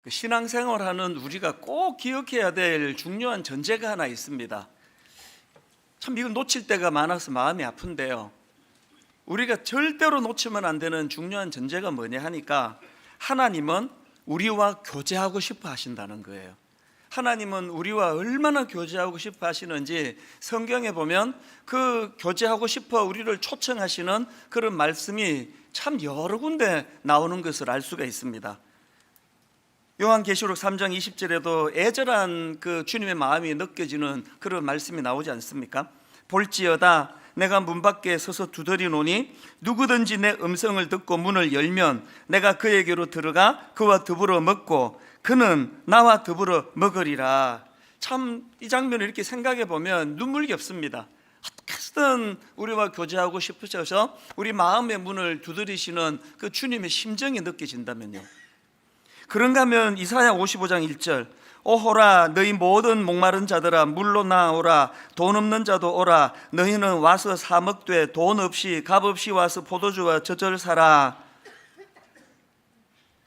신앙생활하는 우리가 꼭 기억해야 될 중요한 전제가 하나 있습니다. 참 이건 놓칠 때가 많아서 마음이 아픈데요, 우리가 절대로 놓치면 안 되는 중요한 전제가 뭐냐 하니까 하나님은 우리와 교제하고 싶어 하신다는 거예요. 하나님은 우리와 얼마나 교제하고 싶어 하시는지 성경에 보면 그 교제하고 싶어 우리를 초청하시는 그런 말씀이 참 여러 군데 나오는 것을 알 수가 있습니다. 요한계시록 3장 20절에도 애절한 그 주님의 마음이 느껴지는 그런 말씀이 나오지 않습니까? 볼지어다 내가 문 밖에 서서 두드리노니 누구든지 내 음성을 듣고 문을 열면 내가 그에게로 들어가 그와 더불어 먹고 그는 나와 더불어 먹으리라. 참 이 장면을 이렇게 생각해 보면 눈물겹습니다. 어떻게든 우리와 교제하고 싶으셔서 우리 마음의 문을 두드리시는 그 주님의 심정이 느껴진다면요, 그런가 하면 이사야 55장 1절 오호라 너희 모든 목마른 자들아 물로 나오라 돈 없는 자도 오라 너희는 와서 사 먹되 돈 없이 값 없이 와서 포도주와 젖을 사라.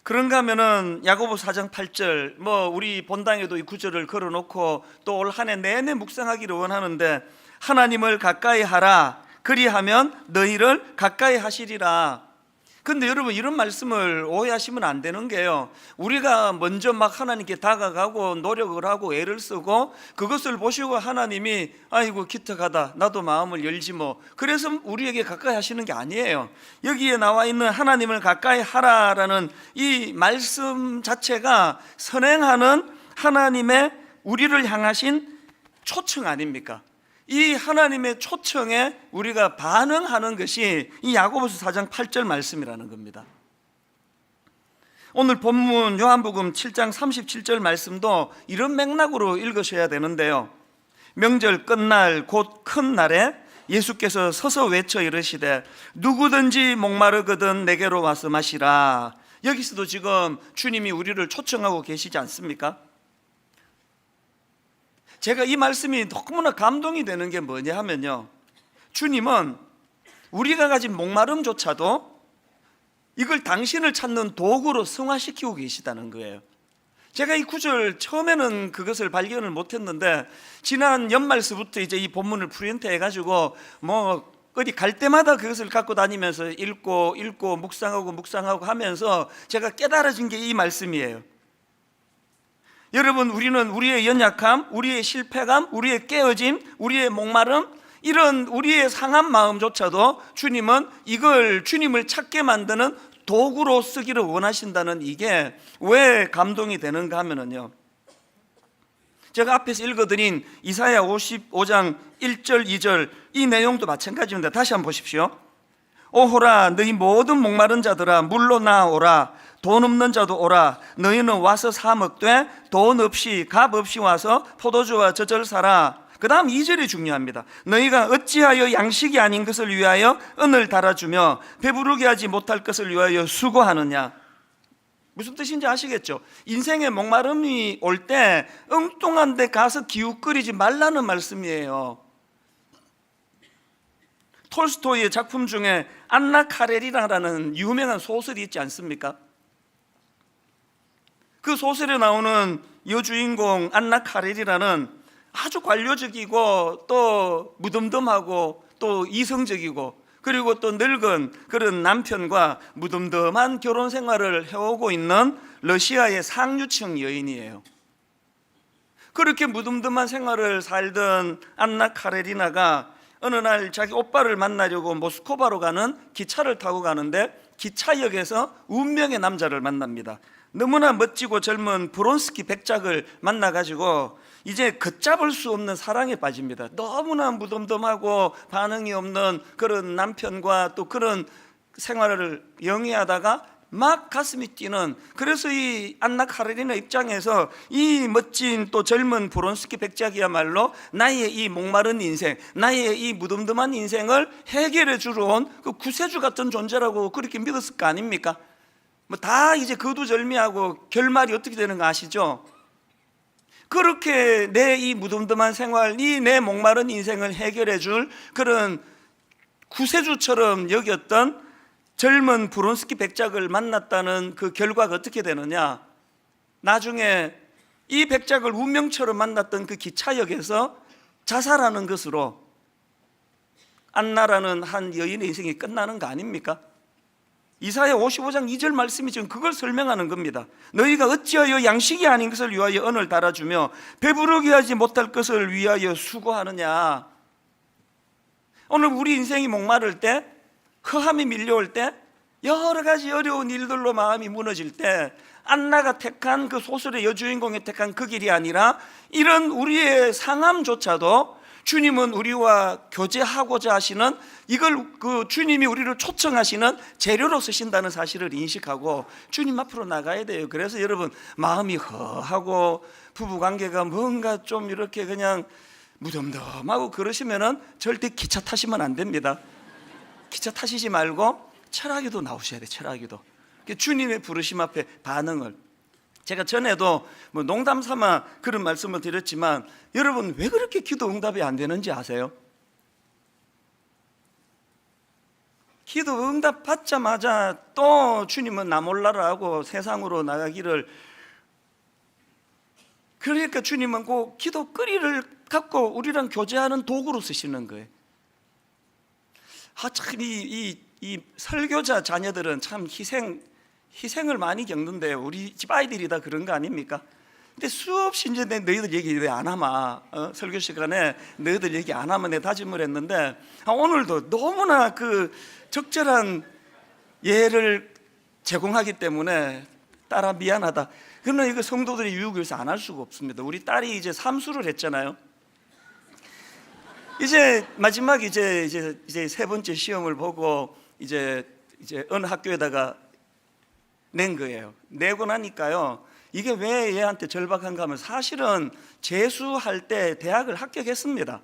그런가 하면은 야고보서 4장 8절 우리 본당에도 이 구절을 걸어놓고 또 올 한 해 내내 묵상하기를 원하는데 하나님을 가까이 하라 그리하면 너희를 가까이 하시리라. 근데 여러분 이런 말씀을 오해하시면 안 되는 게요, 우리가 먼저 막 하나님께 다가가고 노력을 하고 애를 쓰고 그것을 보시고 하나님이 아이고 기특하다 나도 마음을 열지 뭐 그래서 우리에게 가까이 하시는 게 아니에요. 여기에 나와 있는 하나님을 가까이 하라라는 이 말씀 자체가 선행하는 하나님의 우리를 향하신 초청 아닙니까? 이 하나님의 초청에 우리가 반응하는 것이 이 야고보서 4장 8절 말씀이라는 겁니다. 오늘 본문 요한복음 7장 37절 말씀도 이런 맥락으로 읽으셔야 되는데요, 명절 끝날 곧 큰 날에 예수께서 서서 외쳐 이르시되 누구든지 목마르거든 내게로 와서 마시라. 여기서도 지금 주님이 우리를 초청하고 계시지 않습니까? 제가 이 말씀이 너무나 감동이 되는 게 뭐냐 하면요, 주님은 우리가 가진 목마름조차도 이걸 당신을 찾는 도구로 승화시키고 계시다는 거예요. 제가 이 구절 처음에는 그것을 발견을 못했는데 지난 연말서부터 이제 이 본문을 프린트 해가지고 어디 갈 때마다 그것을 갖고 다니면서 읽고 묵상하고 하면서 제가 깨달아진 게 이 말씀이에요. 여러분, 우리는 우리의 연약함, 우리의 실패감, 우리의 깨어짐, 우리의 목마름, 이런 우리의 상한 마음조차도 주님은 이걸 주님을 찾게 만드는 도구로 쓰기를 원하신다는 이게 왜 감동이 되는가 하면요, 제가 앞에서 읽어드린 이사야 55장 1절 2절 이 내용도 마찬가지입니다. 다시 한번 보십시오. 오호라 너희 모든 목마른 자들아 물로 나오라 돈 없는 자도 오라 너희는 와서 사 먹되 돈 없이 값 없이 와서 포도주와 젖을 사라. 그 다음 2절이 중요합니다. 너희가 어찌하여 양식이 아닌 것을 위하여 은을 달아주며 배부르게 하지 못할 것을 위하여 수고하느냐. 무슨 뜻인지 아시겠죠? 인생에 목마름이 올 때 엉뚱한 데 가서 기웃거리지 말라는 말씀이에요. 톨스토이의 작품 중에 안나 카레리나라는 유명한 소설이 있지 않습니까? 그 소설에 나오는 여주인공 안나 카레리나는 아주 관료적이고 또 무덤덤하고 또 이성적이고 그리고 또 늙은 그런 남편과 무덤덤한 결혼 생활을 해오고 있는 러시아의 상류층 여인이에요. 그렇게 무덤덤한 생활을 살던 안나 카레리나가 어느 날 자기 오빠를 만나려고 모스크바로 가는 기차를 타고 가는데 기차역에서 운명의 남자를 만납니다. 너무나 멋지고 젊은 브론스키 백작을 만나가지고 이제 걷잡을 수 없는 사랑에 빠집니다. 너무나 무덤덤하고 반응이 없는 그런 남편과 또 그런 생활을 영위하다가 막 가슴이 뛰는, 그래서 이 안나 카레리나 입장에서 이 멋진 또 젊은 브론스키 백작이야말로 나의 이 목마른 인생, 나의 이 무덤덤한 인생을 해결해 주러 온 그 구세주 같은 존재라고 그렇게 믿었을 거 아닙니까? 다 이제 거두절미하고 결말이 어떻게 되는 거 아시죠? 그렇게 내 이 무덤덤한 생활, 이 내 목마른 인생을 해결해 줄 그런 구세주처럼 여겼던 젊은 브론스키 백작을 만났다는 그 결과가 어떻게 되느냐? 나중에 이 백작을 운명처럼 만났던 그 기차역에서 자살하는 것으로 안나라는 한 여인의 인생이 끝나는 거 아닙니까? 이사야 55장 2절 말씀이 지금 그걸 설명하는 겁니다. 너희가 어찌하여 양식이 아닌 것을 위하여 언을 달아주며 배부르게 하지 못할 것을 위하여 수고하느냐. 오늘 우리 인생이 목마를 때, 허함이 밀려올 때, 여러 가지 어려운 일들로 마음이 무너질 때 안나가 택한 그 소설의 여주인공이 택한 그 길이 아니라 이런 우리의 상함조차도 주님은 우리와 교제하고자 하시는, 이걸 그 주님이 우리를 초청하시는 재료로 쓰신다는 사실을 인식하고 주님 앞으로 나가야 돼요. 그래서 여러분, 마음이 허하고 부부관계가 뭔가 좀 이렇게 그냥 무덤덤하고 그러시면은 절대 기차 타시면 안 됩니다. 기차 타시지 말고 철학기도 나오셔야 돼요. 철학기도. 주님의 부르심 앞에 반응을. 제가 전에도 뭐 농담 삼아 그런 말씀을 드렸지만 여러분, 왜 그렇게 기도 응답이 안 되는지 아세요? 기도 응답 받자마자 또 주님은 나 몰라라 하고 세상으로 나가기를, 그러니까 주님은 그 기도 거리를 갖고 우리랑 교제하는 도구로 쓰시는 거예요. 참 이 설교자 자녀들은 참 희생을 많이 겪는데요. 우리 집 아이들이 다 그런 거 아닙니까? 근데 수없이 이제 너희들 얘기 왜 안 하마? 설교 시간에 너희들 얘기 안 하면 내 다짐을 했는데 오늘도 너무나 그 적절한 예를 제공하기 때문에 딸아 미안하다. 그러나 이거 성도들이 유혹해서 안 할 수가 없습니다. 우리 딸이 이제 삼수를 했잖아요. 이제 마지막 이제 세 번째 시험을 보고 이제 어느 학교에다가 낸 거예요. 내고 나니까요, 이게 왜 얘한테 절박한가 하면 사실은 재수할 때 대학을 합격했습니다.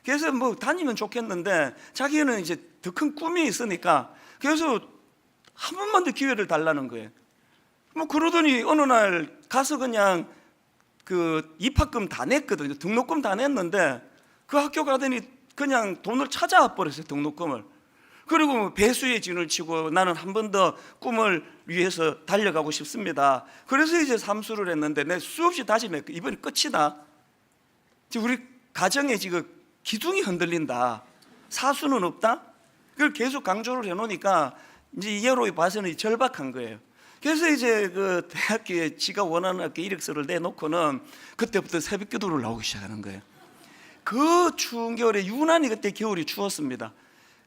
그래서 뭐 다니면 좋겠는데 자기는 이제 더 큰 꿈이 있으니까 그래서 한 번만 더 기회를 달라는 거예요. 뭐 그러더니 어느 날 가서 그냥 그 입학금 다 냈거든요. 등록금 다 냈는데 그 학교 가더니 그냥 돈을 찾아와 버렸어요. 등록금을. 그리고 배수의 진을 치고 나는 한 번 더 꿈을 위해서 달려가고 싶습니다. 그래서 이제 삼수를 했는데 내 수없이 다짐했고 이번에 끝이다. 우리 가정에 지금 기둥이 흔들린다. 사수는 없다. 그걸 계속 강조를 해놓으니까 이제 이해로 봐서는 절박한 거예요. 그래서 이제 그 대학교에 지가 원하는 학교 이력서를 내놓고는 그때부터 새벽 기도를 나오기 시작하는 거예요. 그 추운 겨울에 유난히 그때 겨울이 추웠습니다.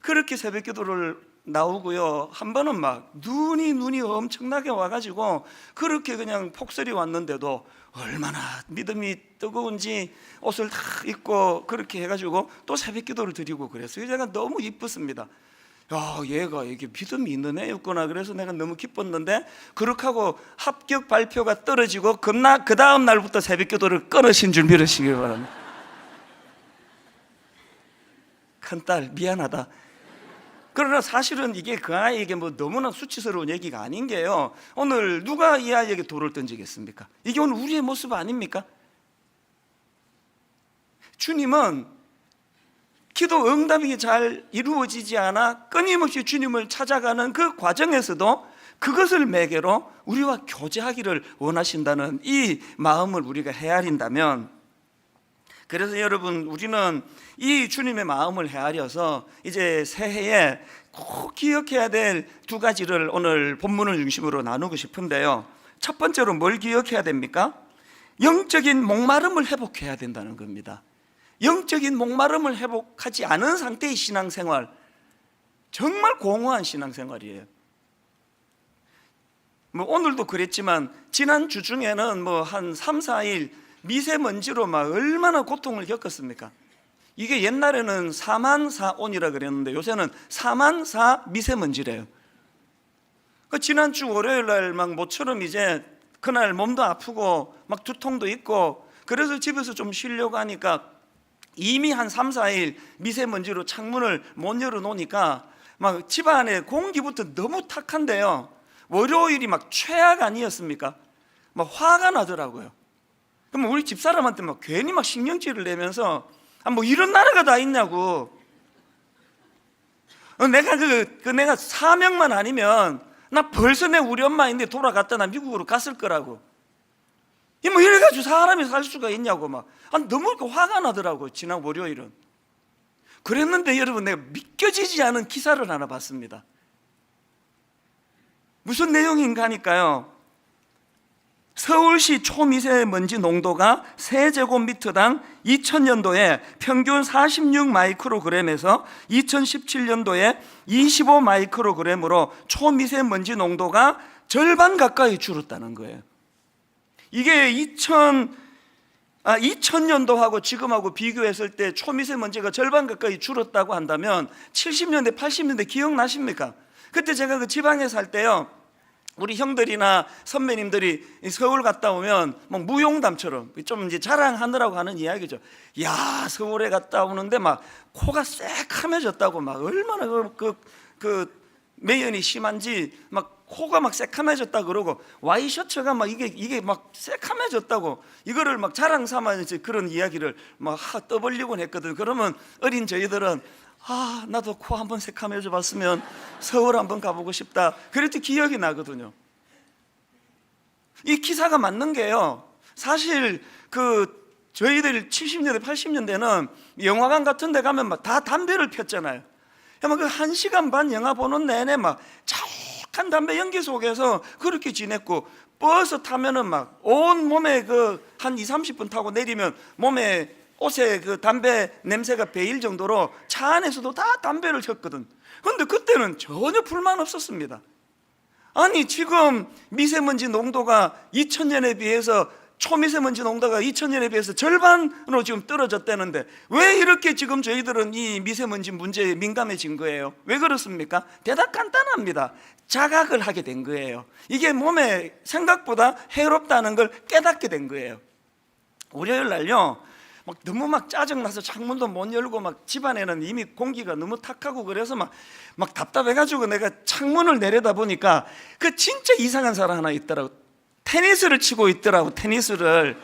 그렇게 새벽 기도를 나오고요, 한 번은 막 눈이 엄청나게 와가지고 그렇게 그냥 폭설이 왔는데도 얼마나 믿음이 뜨거운지 옷을 다 입고 그렇게 해가지고 또 새벽 기도를 드리고 그랬어요. 제가 너무 이뻤습니다. 야, 얘가 이게 믿음이 있는 애였구나. 그래서 내가 너무 기뻤는데 그렇게 하고 합격 발표가 떨어지고 그 다음 날부터 새벽 기도를 끊으신 줄 믿으시기 바랍니다. 큰딸 미안하다. 그러나 사실은 이게 그 아이에게 뭐 너무나 수치스러운 얘기가 아닌 게요, 오늘 누가 이 아이에게 돌을 던지겠습니까? 이게 오늘 우리의 모습 아닙니까? 주님은 기도 응답이 잘 이루어지지 않아 끊임없이 주님을 찾아가는 그 과정에서도 그것을 매개로 우리와 교제하기를 원하신다는 이 마음을 우리가 헤아린다면, 그래서 여러분, 우리는 이 주님의 마음을 헤아려서 이제 새해에 꼭 기억해야 될 두 가지를 오늘 본문을 중심으로 나누고 싶은데요, 첫 번째로 뭘 기억해야 됩니까? 영적인 목마름을 회복해야 된다는 겁니다. 영적인 목마름을 회복하지 않은 상태의 신앙생활, 정말 공허한 신앙생활이에요. 뭐 오늘도 그랬지만 지난 주 중에는 뭐 한 3, 4일 미세먼지로 막 얼마나 고통을 겪었습니까? 이게 옛날에는 사만사온이라 그랬는데 요새는 사만사 미세먼지래요. 그 지난주 월요일 날 막 모처럼 이제 그날 몸도 아프고 막 두통도 있고 그래서 집에서 좀 쉬려고 하니까 이미 한 3, 4일 미세먼지로 창문을 못 열어놓으니까 막 집안에 공기부터 너무 탁한데요, 월요일이 막 최악 아니었습니까? 막 화가 나더라고요. 그럼 우리 집사람한테 막 괜히 막 신경질을 내면서 뭐 이런 나라가 다 있냐고. 내가 내가 사명만 아니면 나 벌써 내 우리 엄마 인데 돌아갔다 나 미국으로 갔을 거라고. 뭐 이래가지고 사람이 살 수가 있냐고 막 너무 화가 나더라고요. 지난 월요일은. 그랬는데 여러분, 내가 믿겨지지 않은 기사를 하나 봤습니다. 무슨 내용인가 하니까요, 서울시 초미세먼지 농도가 세제곱미터당 2000년도에 평균 46 마이크로그램에서 2017년도에 25 마이크로그램으로 초미세먼지 농도가 절반 가까이 줄었다는 거예요. 이게 2000년도하고 지금하고 비교했을 때 초미세먼지가 절반 가까이 줄었다고 한다면 70년대, 80년대 기억나십니까? 그때 제가 그 지방에 살 때요, 우리 형들이나 선배님들이 서울 갔다 오면 막 무용담처럼 좀 이제 자랑하느라고 하는 이야기죠. 야, 서울에 갔다 오는데 막 코가 새카매졌다고, 막 얼마나 그 매연이 심한지 막 코가 막 새카매졌다 그러고, 와이셔츠가 막 이게 막 새카매졌다고 이거를 막 자랑 삼아서 그런 이야기를 막 떠벌리곤 했거든. 그러면 어린 저희들은 나도 코 한번 새카매져 봤으면 서울 한번 가보고 싶다, 그랬던 기억이 나거든요. 이 기사가 맞는 게요, 사실 저희들 70년대 80년대는 영화관 같은 데 가면 막 다 담배를 폈잖아요. 막 그 1시간 반 영화 보는 내내 막 자욱한 담배 연기 속에서 그렇게 지냈고, 버스 타면은 막 온 몸에 한 20-30분 타고 내리면 몸에 옷에 담배 냄새가 배일 정도로 차 안에서도 다 담배를 폈거든. 그런데 그때는 전혀 불만 없었습니다. 아니, 지금 미세먼지 농도가 2000년에 비해서, 초미세먼지 농도가 2000년에 비해서 절반으로 지금 떨어졌다는데 왜 이렇게 지금 저희들은 이 미세먼지 문제에 민감해진 거예요? 왜 그렇습니까? 대답 간단합니다. 자각을 하게 된 거예요. 이게 몸에 생각보다 해롭다는 걸 깨닫게 된 거예요. 월요일 날요, 막 너무 막 짜증나서 창문도 못 열고, 막 집안에는 이미 공기가 너무 탁하고 그래서 막 답답해가지고 내가 창문을 내려다 보니까 진짜 이상한 사람 하나 있더라고. 테니스를 치고 있더라고, 테니스를.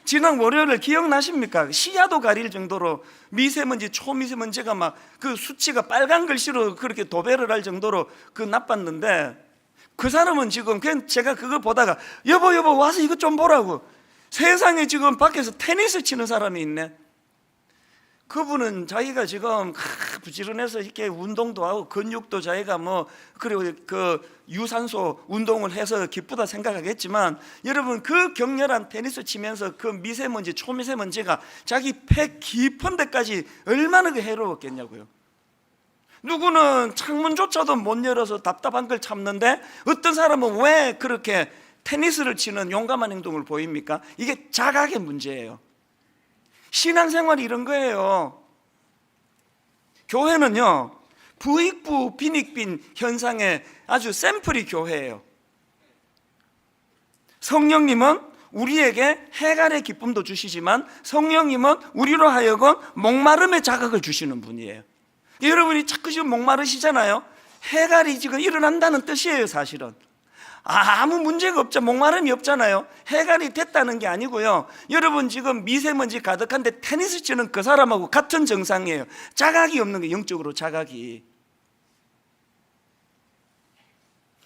지난 월요일 기억나십니까? 시야도 가릴 정도로 미세먼지, 초미세먼지가 막 수치가 빨간 글씨로 그렇게 도배를 할 정도로 나빴는데, 그 사람은 지금 그냥 제가 그거 보다가 여보 와서 이거 좀 보라고, 세상에 지금 밖에서 테니스 치는 사람이 있네. 그분은 자기가 지금 부지런해서 이렇게 운동도 하고 근육도 자기가 그리고 유산소 운동을 해서 기쁘다 생각하겠지만, 여러분, 격렬한 테니스 치면서 미세먼지, 초미세먼지가 자기 폐 깊은 데까지 얼마나 해로웠겠냐고요. 누구는 창문조차도 못 열어서 답답한 걸 참는데, 어떤 사람은 왜 그렇게 테니스를 치는 용감한 행동을 보입니까? 이게 자각의 문제예요. 신앙생활이 이런 거예요. 교회는요, 부익부 빈익빈 현상의 아주 샘플이 교회예요. 성령님은 우리에게 해갈의 기쁨도 주시지만 성령님은 우리로 하여금 목마름의 자각을 주시는 분이에요. 여러분이 자꾸 지금 목마르시잖아요. 해갈이 지금 일어난다는 뜻이에요. 사실은 아무 문제가 없죠. 목마름이 없잖아요. 해갈이 됐다는 게 아니고요, 여러분 지금 미세먼지 가득한데 테니스 치는 그 사람하고 같은 정상이에요. 자각이 없는 게, 영적으로 자각이.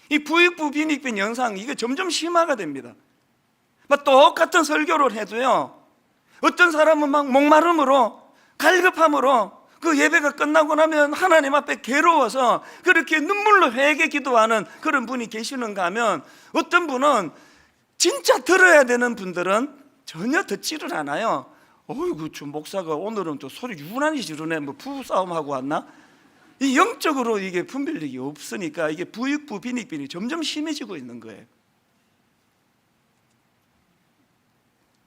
이 부익부 빈익빈 영상, 이게 점점 심화가 됩니다. 막 똑같은 설교를 해도요, 어떤 사람은 막 목마름으로, 갈급함으로 예배가 끝나고 나면 하나님 앞에 괴로워서 그렇게 눈물로 회개 기도하는 그런 분이 계시는가 하면, 어떤 분은 진짜 들어야 되는 분들은 전혀 듣지를 않아요. 어이구, 저 목사가 오늘은 또 소리 유난히 지르네, 부부싸움하고 왔나? 이 영적으로 이게 분별력이 없으니까 이게 부익부 빈익빈이 점점 심해지고 있는 거예요.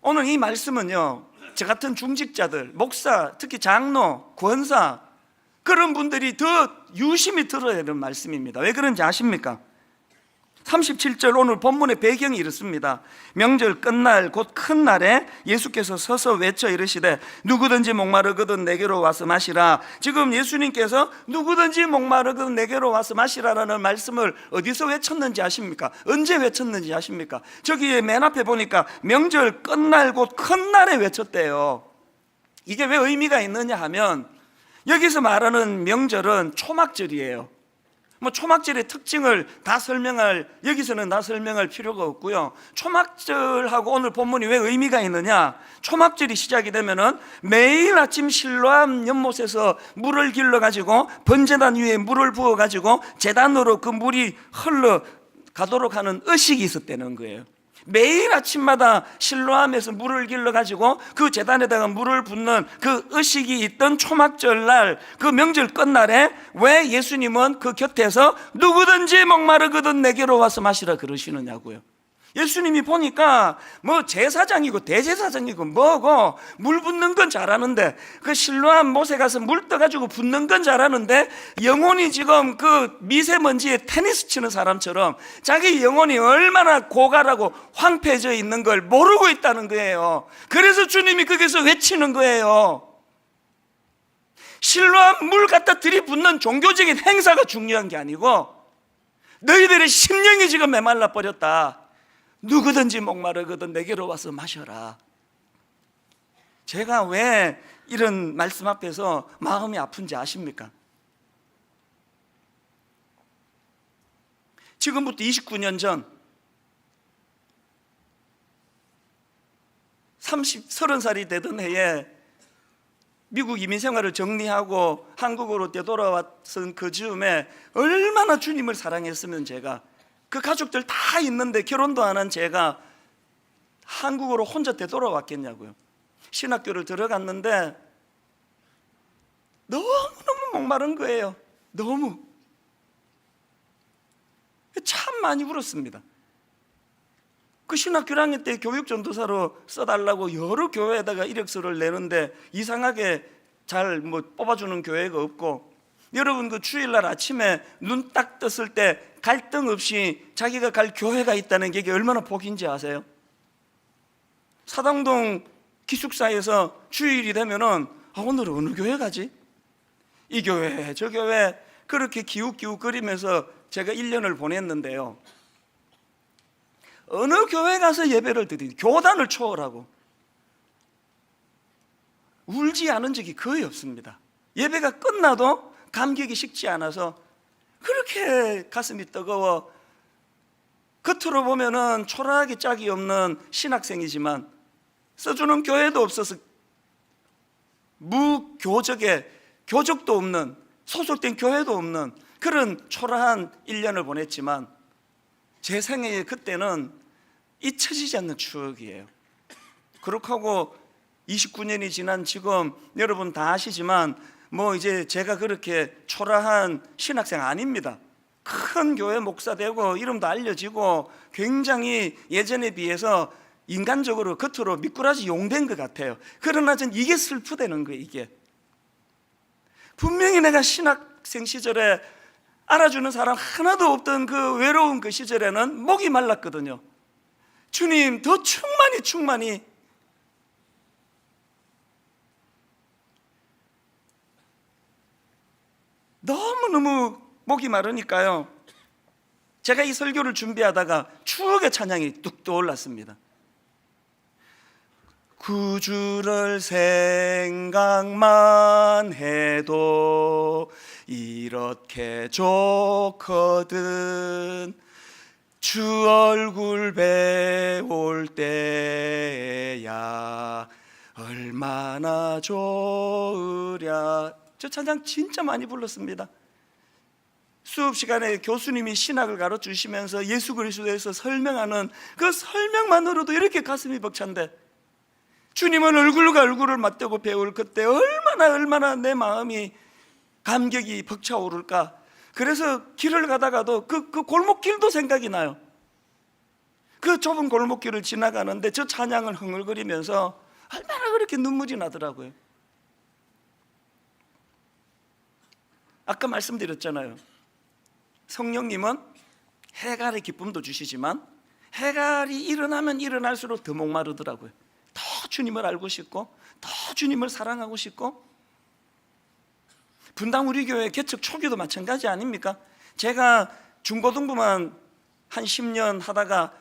오늘 이 말씀은요, 저 같은 중직자들, 목사, 특히 장로, 권사, 그런 분들이 더 유심히 들어야 되는 말씀입니다. 왜 그런지 아십니까? 37절 오늘 본문의 배경이 이렇습니다. 명절 끝날 곧 큰 날에 예수께서 서서 외쳐 이르시되 누구든지 목마르거든 내게로 와서 마시라. 지금 예수님께서 누구든지 목마르거든 내게로 와서 마시라라는 말씀을 어디서 외쳤는지 아십니까? 언제 외쳤는지 아십니까? 저기 맨 앞에 보니까 명절 끝날 곧 큰 날에 외쳤대요. 이게 왜 의미가 있느냐 하면, 여기서 말하는 명절은 초막절이에요. 뭐 초막절의 특징을 여기서는 다 설명할 필요가 없고요. 초막절하고 오늘 본문이 왜 의미가 있느냐? 초막절이 시작이 되면은 매일 아침 실로암 연못에서 물을 길러 가지고 번제단 위에 물을 부어 가지고 제단으로 그 물이 흘러 가도록 하는 의식이 있었다는 거예요. 매일 아침마다 실로암에서 물을 길러 가지고 그 제단에다가 물을 붓는 그 의식이 있던 초막절 날, 그 명절 끝날에 왜 예수님은 그 곁에서 누구든지 목마르거든 내게로 와서 마시라 그러시느냐고요. 예수님이 보니까 뭐 제사장이고 대제사장이고 뭐고 물 붓는 건 잘하는데, 그 실로암 못에 가서 물 떠가지고 붓는 건 잘하는데 영혼이 지금 그 미세먼지에 테니스 치는 사람처럼 자기 영혼이 얼마나 고갈하고 황폐해져 있는 걸 모르고 있다는 거예요. 그래서 주님이 거기서 외치는 거예요. 실로암 물 갖다 들이붓는 종교적인 행사가 중요한 게 아니고 너희들의 심령이 지금 메말라 버렸다. 누구든지 목마르거든 내게로 와서 마셔라. 제가 왜 이런 말씀 앞에서 마음이 아픈지 아십니까? 지금부터 29년 전 30살이 되던 해에 미국 이민 생활을 정리하고 한국으로 되돌아왔던 그 즈음에 얼마나 주님을 사랑했으면 제가, 그 가족들 다 있는데 결혼도 안 한 제가 한국으로 혼자 되돌아왔겠냐고요. 신학교를 들어갔는데 너무너무 목마른 거예요. 너무 참 많이 울었습니다. 그 신학교 1학년 때 교육전도사로 써달라고 여러 교회에다가 이력서를 내는데 이상하게 잘 뭐 뽑아주는 교회가 없고, 여러분 그 주일날 아침에 눈 딱 떴을 때 갈등 없이 자기가 갈 교회가 있다는 게 이게 얼마나 복인지 아세요? 사당동 기숙사에서 주일이 되면은 오늘은 어느 교회 가지? 이 교회 저 교회 그렇게 기웃기웃거리면서 제가 1년을 보냈는데요, 어느 교회 가서 예배를 드리니 교단을 초월하고 울지 않은 적이 거의 없습니다. 예배가 끝나도 감격이 식지 않아서 그렇게 가슴이 뜨거워, 겉으로 보면은 초라하게 짝이 없는 신학생이지만 써주는 교회도 없어서 무교적에 교적도 없는, 소속된 교회도 없는 그런 초라한 1년을 보냈지만 제 생애에 그때는 잊혀지지 않는 추억이에요. 그렇게 하고 29년이 지난 지금 여러분 다 아시지만 뭐 이제 제가 그렇게 초라한 신학생 아닙니다. 큰 교회 목사 되고 이름도 알려지고 굉장히 예전에 비해서 인간적으로 겉으로 미꾸라지 용된 것 같아요. 그러나 전 이게 슬프다는 거예요. 이게 분명히 내가 신학생 시절에 알아주는 사람 하나도 없던 그 외로운 그 시절에는 목이 말랐거든요. 주님 더 충만히 너무너무 목이 마르니까요, 제가 이 설교를 준비하다가 추억의 찬양이 뚝 떠올랐습니다. 구주를 생각만 해도 이렇게 좋거든, 주 얼굴 배울 때야 얼마나 좋으랴. 저 찬양 진짜 많이 불렀습니다. 수업 시간에 교수님이 신학을 가르치시면서 예수 그리스도에 대해서 설명하는 그 설명만으로도 이렇게 가슴이 벅찬데, 주님은 얼굴과 얼굴을 맞대고 배울 그때 얼마나 내 마음이 감격이 벅차오를까. 그래서 길을 가다가도 그 골목길도 생각이 나요. 그 좁은 골목길을 지나가는데 저 찬양을 흥얼거리면서 얼마나 그렇게 눈물이 나더라고요. 아까 말씀드렸잖아요. 성령님은 해갈의 기쁨도 주시지만 해갈이 일어나면 일어날수록 더 목마르더라고요. 더 주님을 알고 싶고 더 주님을 사랑하고 싶고. 분당 우리 교회 개척 초기도 마찬가지 아닙니까? 제가 중고등부만 한 10년 하다가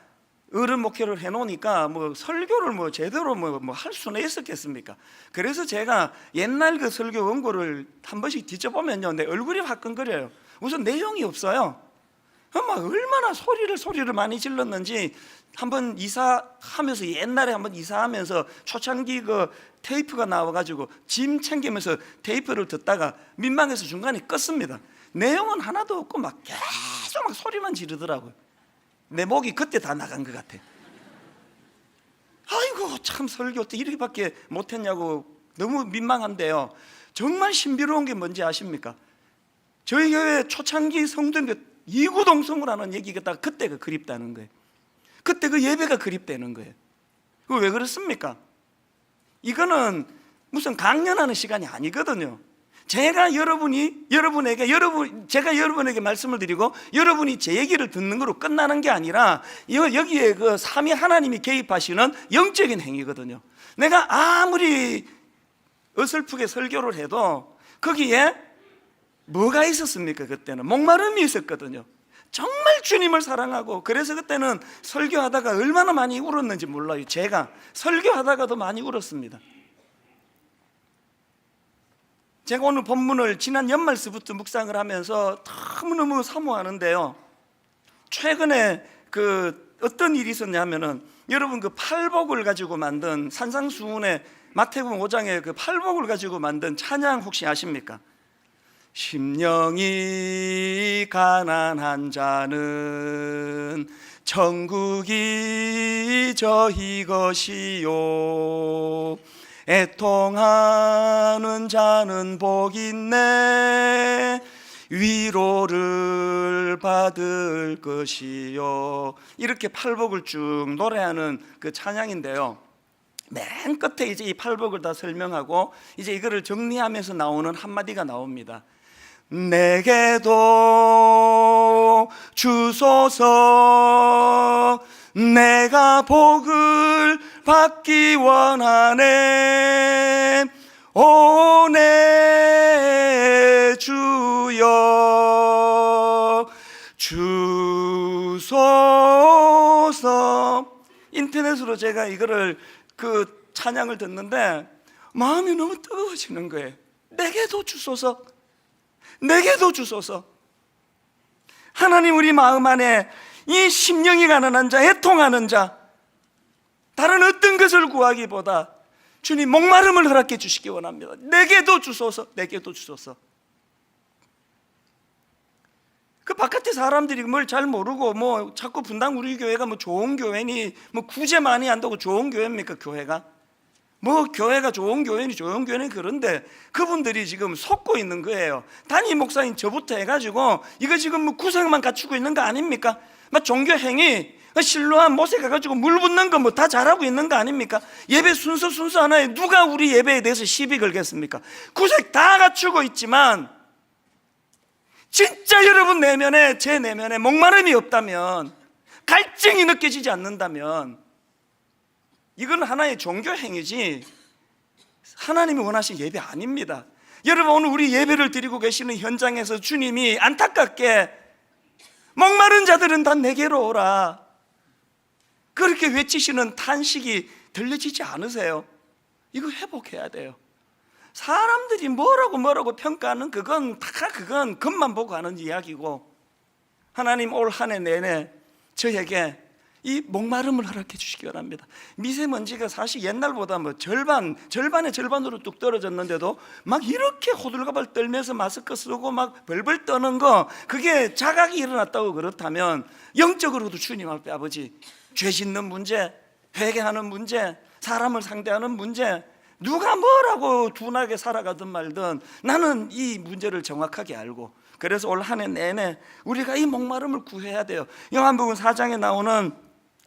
어른 목회를 해놓으니까 뭐 설교를 뭐 제대로 뭐 할 수는 있었겠습니까? 그래서 제가 옛날 그 설교 원고를 한 번씩 뒤져보면요, 내 얼굴이 화끈거려요. 우선 내용이 없어요. 막 얼마나 소리를 많이 질렀는지, 한번 이사하면서, 옛날에 한번 이사하면서 초창기 그 테이프가 나와가지고 짐 챙기면서 테이프를 듣다가 민망해서 중간에 껐습니다. 내용은 하나도 없고 막 계속 막 소리만 지르더라고요. 내 목이 그때 다 나간 것 같아. 아이고, 참 설교 때 이렇게밖에 못했냐고 너무 민망한데요. 정말 신비로운 게 뭔지 아십니까? 저희 교회 초창기 성도인데 이구동성을 하는 얘기가 그때가 그립다는 거예요. 그때 그 예배가 그립다는 거예요. 왜 그렇습니까? 이거는 무슨 강연하는 시간이 아니거든요. 제가 여러분에게 말씀을 드리고 여러분이 제 얘기를 듣는 거로 끝나는 게 아니라, 여기에 그 삼위 하나님이 개입하시는 영적인 행위거든요. 내가 아무리 어설프게 설교를 해도 거기에 뭐가 있었습니까? 그때는 목마름이 있었거든요. 정말 주님을 사랑하고, 그래서 그때는 설교하다가 얼마나 많이 울었는지 몰라요. 제가 설교하다가도 많이 울었습니다. 제가 오늘 본문을 지난 연말서부터 묵상을 하면서 너무너무 사모하는데요, 최근에 어떤 일이 있었냐면은, 여러분 그 팔복을 가지고 만든, 산상수훈의 마태복음 5장에 그 팔복을 가지고 만든 찬양 혹시 아십니까? 심령이 가난한 자는 천국이 저희 것이요, 애통하는 자는 복 있네, 위로를 받을 것이요. 이렇게 팔복을 쭉 노래하는 그 찬양인데요, 맨 끝에 이제 이 팔복을 다 설명하고 이제 이거를 정리하면서 나오는 한마디가 나옵니다. 내게도 주소서, 내가 복을 받기 원하네, 오 내 주여 주소서. 인터넷으로 제가 이거를 그 찬양을 듣는데 마음이 너무 뜨거워지는 거예요. 내게도 주소서, 내게도 주소서. 하나님, 우리 마음 안에 이 심령이 가난한 자, 애통하는 자, 다른 어떤 것을 구하기보다 주님 목마름을 허락해 주시기 원합니다. 내게도 주소서, 내게도 주소서. 그 바깥에 사람들이 뭘 잘 모르고 뭐 자꾸 분당 우리 교회가 뭐 좋은 교회니, 뭐 구제 많이 한다고 좋은 교회입니까? 교회가 뭐 교회가 좋은 교회니 그런데 그분들이 지금 속고 있는 거예요. 담임 목사인 저부터 해가지고 이거 지금 뭐 구성만 갖추고 있는 거 아닙니까? 막 종교 행위, 실로한 못에 가가지고 물 붓는 거 뭐 다 잘하고 있는 거 아닙니까? 예배 순서 하나에 누가 우리 예배에 대해서 시비 걸겠습니까? 구색 다 갖추고 있지만 진짜 여러분 내면에, 제 내면에 목마름이 없다면, 갈증이 느껴지지 않는다면 이건 하나의 종교 행위지 하나님이 원하신 예배 아닙니다. 여러분, 오늘 우리 예배를 드리고 계시는 현장에서 주님이 안타깝게 목마른 자들은 다 내게로 오라, 그렇게 외치시는 탄식이 들려지지 않으세요? 이거 회복해야 돼요. 사람들이 뭐라고 평가하는 그건 겉만 보고 하는 이야기고, 하나님 올 한 해 내내 저에게 이 목마름을 허락해 주시기 바랍니다. 미세먼지가 사실 옛날보다 뭐 절반의 절반으로 뚝 떨어졌는데도 막 이렇게 호들갑을 떨면서 마스크 쓰고 막 벌벌 떠는 거, 그게 자각이 일어났다고 그렇다면 영적으로도 주님 앞에 아버지, 죄 짓는 문제, 회개하는 문제, 사람을 상대하는 문제, 누가 뭐라고 둔하게 살아가든 말든 나는 이 문제를 정확하게 알고, 그래서 올 한 해 내내 우리가 이 목마름을 구해야 돼요. 요한복음 4장에 나오는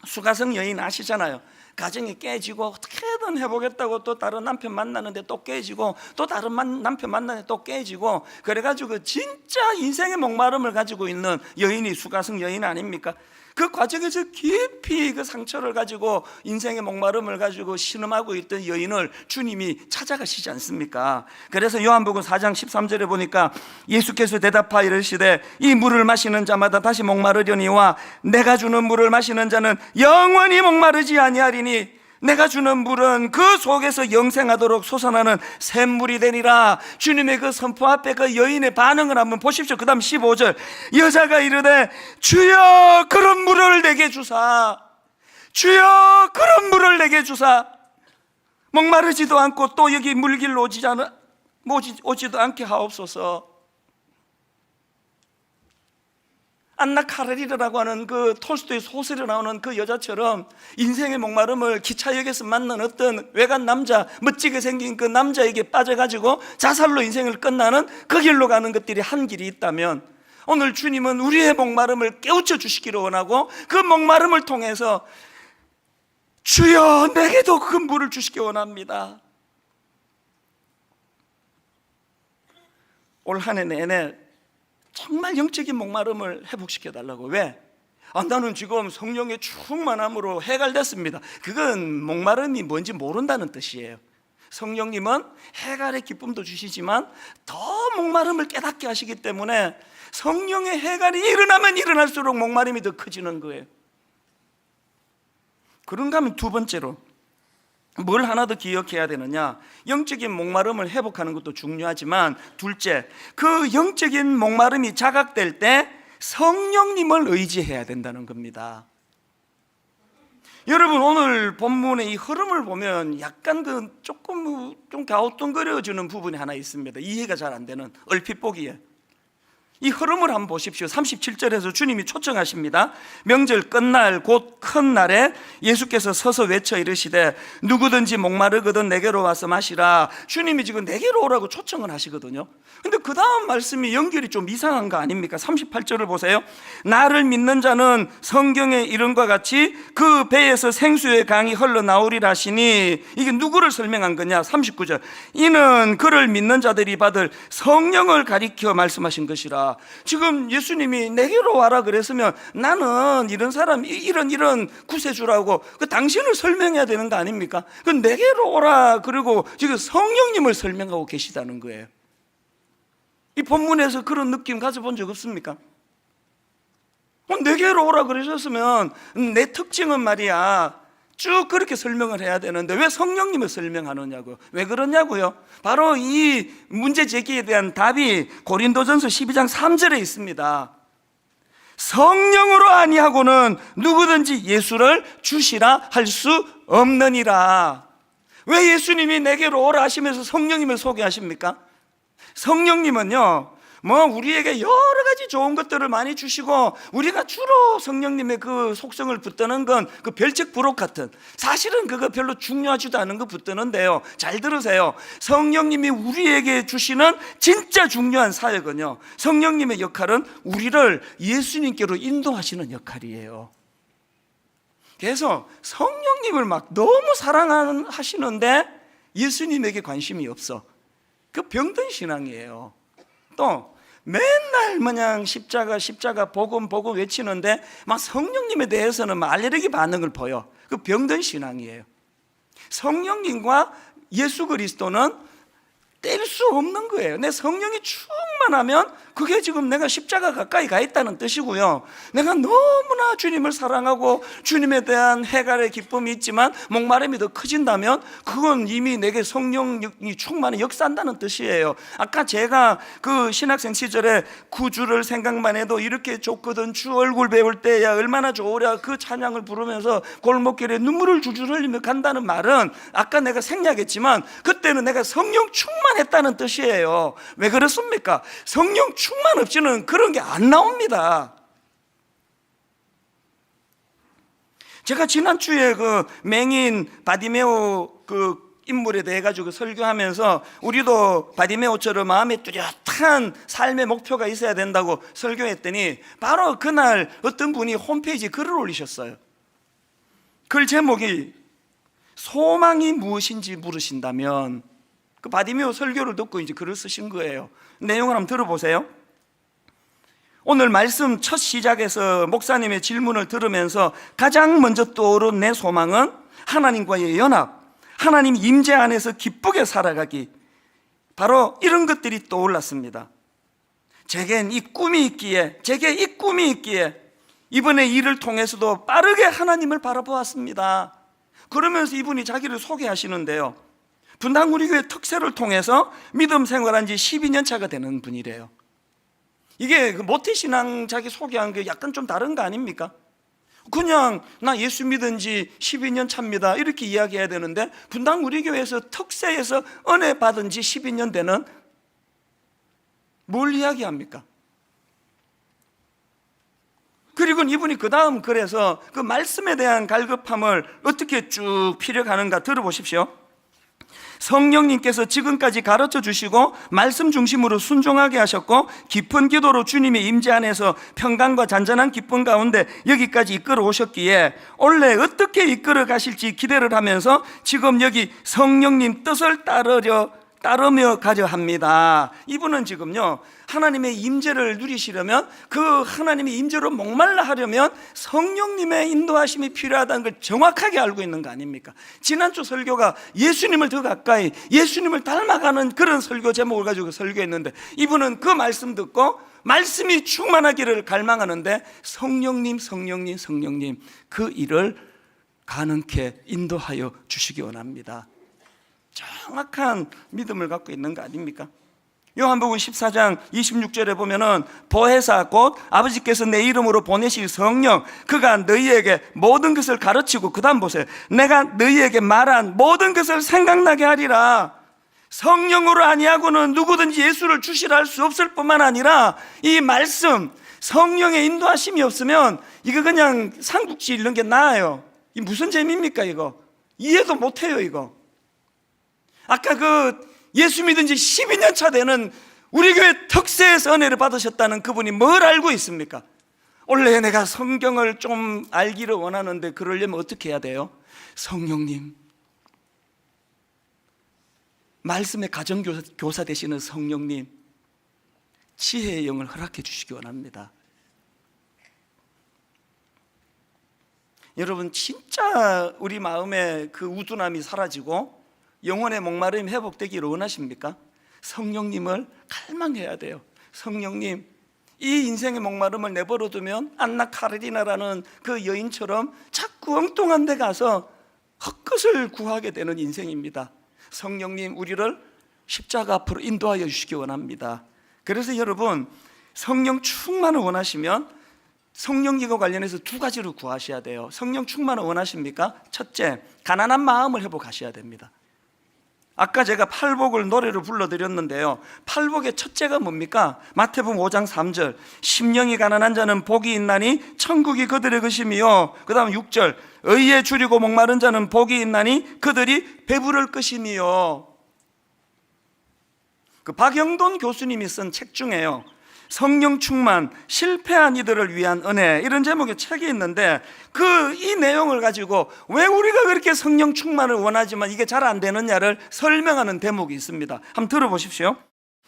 수가성 여인 아시잖아요. 가정이 깨지고 어떻게든 해보겠다고 또 다른 남편 만나는데 또 깨지고, 또 다른 남편 만나는데 또 깨지고, 그래가지고 진짜 인생의 목마름을 가지고 있는 여인이 수가성 여인 아닙니까? 그 과정에서 깊이 그 상처를 가지고 인생의 목마름을 가지고 신음하고 있던 여인을 주님이 찾아가시지 않습니까? 그래서 요한복음 4장 13절에 보니까 예수께서 대답하여 이르시되 이 물을 마시는 자마다 다시 목마르려니와 내가 주는 물을 마시는 자는 영원히 목마르지 아니하리니 내가 주는 물은 그 속에서 영생하도록 솟아나는 샘물이 되니라. 주님의 그 선포 앞에 그 여인의 반응을 한번 보십시오. 그 다음 15절, 여자가 이르되 주여 그런 물을 내게 주사, 주여 그런 물을 내게 주사. 목마르지도 않고 또 여기 물길로 오지도 않게 하옵소서. 안나 카레리나라고 하는 그 톨스토이 소설에 나오는 그 여자처럼 인생의 목마름을 기차역에서 만난 어떤 외간 남자, 멋지게 생긴 그 남자에게 빠져가지고 자살로 인생을 끝나는 그 길로 가는 것들이 한 길이 있다면, 오늘 주님은 우리의 목마름을 깨우쳐 주시기를 원하고 그 목마름을 통해서 주여 내게도 그 물을 주시기 원합니다. 올 한 해 내내 정말 영적인 목마름을 회복시켜달라고. 왜? 나는 지금 성령의 충만함으로 해갈됐습니다. 그건 목마름이 뭔지 모른다는 뜻이에요. 성령님은 해갈의 기쁨도 주시지만 더 목마름을 깨닫게 하시기 때문에 성령의 해갈이 일어나면 일어날수록 목마름이 더 커지는 거예요. 그런가 하면 두 번째로 뭘 하나 더 기억해야 되느냐, 영적인 목마름을 회복하는 것도 중요하지만 둘째, 그 영적인 목마름이 자각될 때 성령님을 의지해야 된다는 겁니다. 여러분, 오늘 본문의 이 흐름을 보면 약간 조금 좀 갸우뚱거려지는 부분이 하나 있습니다. 이해가 잘 안 되는, 얼핏 보기에. 이 흐름을 한번 보십시오. 37절에서 주님이 초청하십니다. 명절 끝날 곧 큰 날에 예수께서 서서 외쳐 이르시되 누구든지 목마르거든 내게로 와서 마시라. 주님이 지금 내게로 오라고 초청을 하시거든요. 근데 그 다음 말씀이 연결이 좀 이상한 거 아닙니까? 38절을 보세요. 나를 믿는 자는 성경에 이른과 같이 그 배에서 생수의 강이 흘러나오리라 하시니, 이게 누구를 설명한 거냐? 39절, 이는 그를 믿는 자들이 받을 성령을 가리켜 말씀하신 것이라. 지금 예수님이 내게로 와라 그랬으면 나는 이런 사람, 이런 구세주라고 그 당신을 설명해야 되는 거 아닙니까? 그 내게로 오라 그리고 지금 성령님을 설명하고 계시다는 거예요. 이 본문에서 그런 느낌 가져본 적 없습니까? 내게로 오라 그러셨으면 내 특징은 말이야 쭉 그렇게 설명을 해야 되는데 왜 성령님을 설명하느냐고. 왜 그러냐고요? 바로 이 문제 제기에 대한 답이 고린도전서 12장 3절에 있습니다. 성령으로 아니하고는 누구든지 예수를 주시라 할 수 없느니라. 왜 예수님이 내게로 오라 하시면서 성령님을 소개하십니까? 성령님은요, 우리에게 여러 가지 좋은 것들을 많이 주시고, 우리가 주로 성령님의 그 속성을 붙드는 건 그 별책 부록 같은, 사실은 그거 별로 중요하지도 않은 거 붙드는데요. 잘 들으세요. 성령님이 우리에게 주시는 진짜 중요한 사역은요, 성령님의 역할은 우리를 예수님께로 인도하시는 역할이에요. 그래서 성령님을 막 너무 사랑하시는데 예수님에게 관심이 없어. 그 병든 신앙이에요. 또 맨날 마냥 십자가 복음 외치는데 막 성령님에 대해서는 막 알레르기 반응을 보여. 그 병든 신앙이에요. 성령님과 예수 그리스도는 뗄 수 없는 거예요. 내 성령이 충만하면 그게 지금 내가 십자가 가까이 가 있다는 뜻이고요. 내가 너무나 주님을 사랑하고 주님에 대한 해갈의 기쁨이 있지만 목마름이 더 커진다면 그건 이미 내게 성령이 충만히 역사한다는 뜻이에요. 아까 제가 그 신학생 시절에 구주를 생각만 해도 이렇게 좋거든, 주 얼굴 배울 때야 얼마나 좋으랴, 그 찬양을 부르면서 골목길에 눈물을 줄줄 흘리며 간다는 말은 아까 내가 생략했지만 그때는 내가 성령 충만했다는 뜻이에요. 왜 그렇습니까? 성령 충만 없이는 그런 게 안 나옵니다. 제가 지난주에 그 맹인 바디메오 그 인물에 대해 가지고 설교하면서 우리도 바디메오처럼 마음에 뚜렷한 삶의 목표가 있어야 된다고 설교했더니 바로 그날 어떤 분이 홈페이지에 글을 올리셨어요. 글 제목이 소망이 무엇인지 물으신다면, 그 바디메오 설교를 듣고 이제 글을 쓰신 거예요. 내용을 한번 들어보세요. 오늘 말씀 첫 시작에서 목사님의 질문을 들으면서 가장 먼저 떠오른 내 소망은 하나님과의 연합, 하나님 임재 안에서 기쁘게 살아가기, 바로 이런 것들이 떠올랐습니다. 제게 이 꿈이 있기에 이번에 일을 통해서도 빠르게 하나님을 바라보았습니다. 그러면서 이분이 자기를 소개하시는데요, 분당 우리 교회 특세를 통해서 믿음 생활한 지 12년 차가 되는 분이래요. 이게 모태신앙 자기 소개한 게 약간 좀 다른 거 아닙니까? 그냥 나 예수 믿은 지 12년 차입니다 이렇게 이야기해야 되는데, 분당 우리 교회에서 특세에서 은혜 받은 지 12년 되는, 뭘 이야기합니까? 그리고 이분이 그 다음 글에서 그 말씀에 대한 갈급함을 어떻게 쭉 피력하는가 들어보십시오. 성령님께서 지금까지 가르쳐 주시고 말씀 중심으로 순종하게 하셨고, 깊은 기도로 주님의 임재 안에서 평강과 잔잔한 기쁨 가운데 여기까지 이끌어 오셨기에 원래 어떻게 이끌어 가실지 기대를 하면서 지금 여기 성령님 뜻을 따르며 가려 합니다. 이분은 지금요, 하나님의 임재를 누리시려면, 그 하나님의 임재로 목말라 하려면 성령님의 인도하심이 필요하다는 걸 정확하게 알고 있는 거 아닙니까? 지난주 설교가 예수님을 더 가까이, 예수님을 닮아가는 그런 설교 제목을 가지고 설교했는데, 이분은 그 말씀 듣고 말씀이 충만하기를 갈망하는데, 성령님 성령님 성령님 그 일을 가능케 인도하여 주시기 원합니다. 정확한 믿음을 갖고 있는 거 아닙니까? 요한복음 14장 26절에 보면은 보혜사 곧 아버지께서 내 이름으로 보내실 성령, 그가 너희에게 모든 것을 가르치고, 그 다음 보세요, 내가 너희에게 말한 모든 것을 생각나게 하리라. 성령으로 아니하고는 누구든지 예수를 주시라 할 수 없을 뿐만 아니라, 이 말씀 성령의 인도하심이 없으면 이거 그냥 삼국지 읽는 게 나아요. 이 무슨 재미입니까? 이거 이해도 못해요. 이거 아까 그 예수 믿은 지 12년 차 되는 우리 교회 특세에서 은혜를 받으셨다는 그분이 뭘 알고 있습니까? 원래 내가 성경을 좀 알기를 원하는데 그러려면 어떻게 해야 돼요? 성령님, 말씀의 가정교사 되시는 성령님, 지혜의 영을 허락해 주시기 원합니다. 여러분, 진짜 우리 마음에 그 우둔함이 사라지고 영혼의 목마름이 회복되기를 원하십니까? 성령님을 갈망해야 돼요. 성령님, 이 인생의 목마름을 내버려두면 안나 카레리나라는 그 여인처럼 자꾸 엉뚱한 데 가서 헛것을 구하게 되는 인생입니다. 성령님, 우리를 십자가 앞으로 인도하여 주시기 원합니다. 그래서 여러분, 성령 충만을 원하시면 성령님과 관련해서 두 가지로 구하셔야 돼요. 성령 충만을 원하십니까? 첫째, 가난한 마음을 회복하셔야 됩니다. 아까 제가 팔복을 노래로 불러드렸는데요, 팔복의 첫째가 뭡니까? 마태복음 5장 3절, 심령이 가난한 자는 복이 있나니 천국이 그들의 것이며, 그 다음 6절, 의에 줄이고 목마른 자는 복이 있나니 그들이 배부를 것이며. 그 박영돈 교수님이 쓴 책 중에요, 성령 충만, 실패한 이들을 위한 은혜, 이런 제목의 책이 있는데, 이 내용을 가지고 왜 우리가 그렇게 성령 충만을 원하지만 이게 잘 안 되느냐를 설명하는 대목이 있습니다. 한번 들어보십시오.